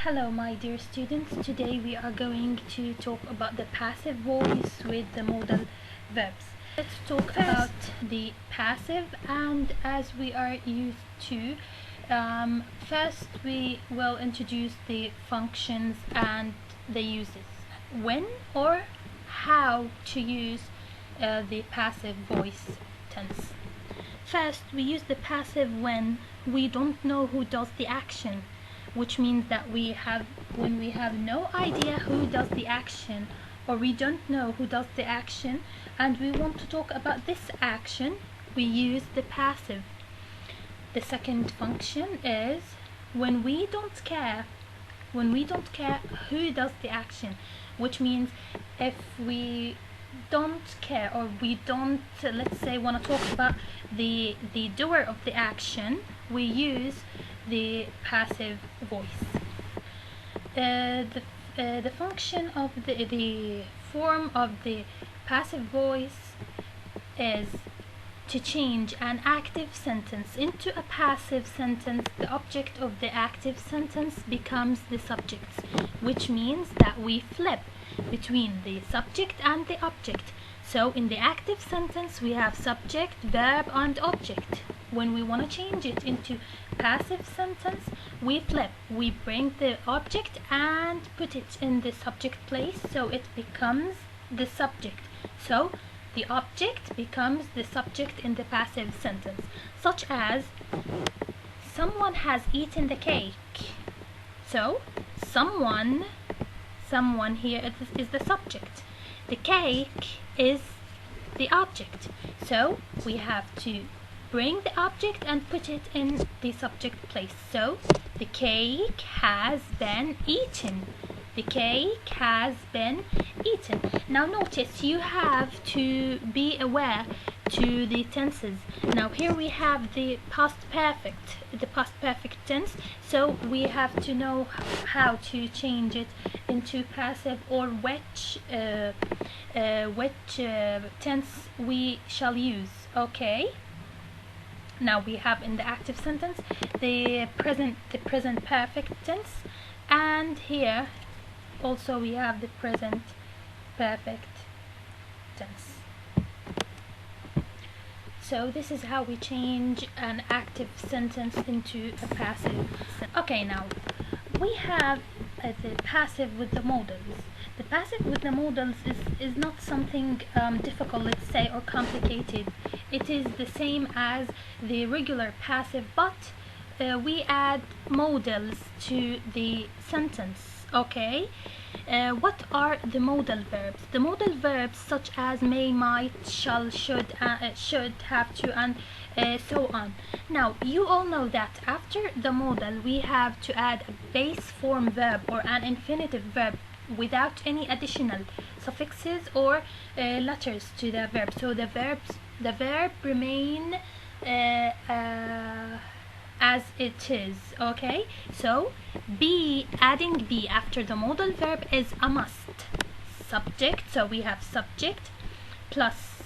Hello my dear students, today we are going to talk about the passive voice with the modal verbs. Let's talk about the passive, and as we are used to, first we will introduce the functions and the uses. When or how to use the passive voice tense. First, we use the passive when we don't know who does the action, which means that when we have no idea who does the action, or we don't know who does the action and we want to talk about this action, we use the passive. The second function is when we don't care who does the action, which means if we don't care, or we don't, let's say, want to talk about the doer of the action, we use the passive voice. The function of the form of the passive voice is to change an active sentence into a passive sentence. The object of the active sentence becomes the subject, which means that we flip between the subject and the object. So in the active sentence we have subject, verb and object. When we want to change it into passive sentence, we flip. We bring the object and put it in the subject place, so it becomes the subject. So the object becomes the subject in the passive sentence, such as someone has eaten the cake. So someone here is the subject. The cake is the object. So we have to bring the object and put it in the subject place. So the cake has been eaten. The cake has been eaten. Now notice you have to be aware to the tenses. Now here we have the past perfect tense, so we have to know how to change it into passive, or which tense we shall use. Okay, now we have in the active sentence the present perfect tense, and here also we have the present perfect tense. So this is how we change an active sentence into a passive. Okay, now we have the passive with the modals. The passive with the modals is not something difficult, let's say, or complicated. It is the same as the regular passive, but we add modals to the sentence. Okay, what are the modal verbs? The modal verbs such as may, might, shall, should, have to, and so on. Now you all know that after the modal we have to add a base form verb or an infinitive verb without any additional suffixes or letters to the verb. So the verb remain as it is. Okay, so adding be after the modal verb is a must. Subject, so we have subject plus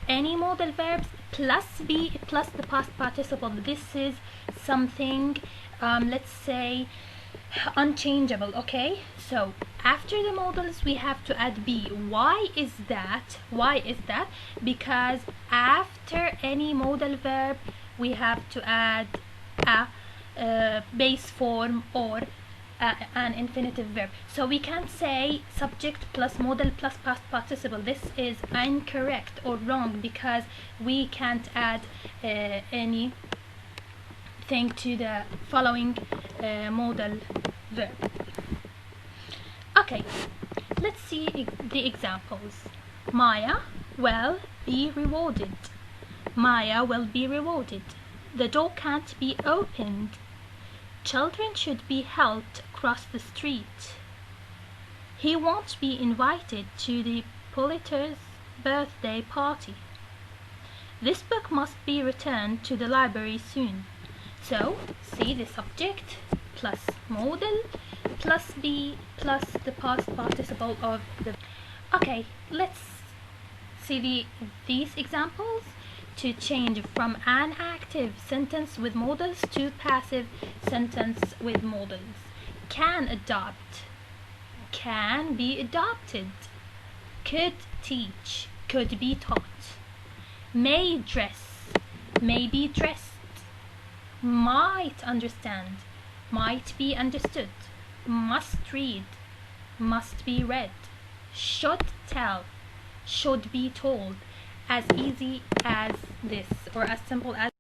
any modal verbs plus be plus the past participle. This is something let's say unchangeable. Okay, so after the modals we have to add be. Why is that? Because after any modal verb we have to add a base form or an infinitive verb. So we can't say subject plus modal plus past participle. This is incorrect or wrong, because we can't add anything to the following modal verb. Okay, let's see the examples. Maya will be rewarded. Maya will be rewarded. The door can't be opened. Children should be helped across the street. He won't be invited to the Politter's birthday party. This book must be returned to the library soon. So, see, the subject plus modal plus be plus the past participle of the... Okay, let's see these examples to change from an active sentence with modals to passive sentence with modals. can adopt, can be adopted. Could teach, could be taught. May dress, may be dressed. Might understand, might be understood. Must read, must be read. Should tell, should be told. As easy as this, or as simple as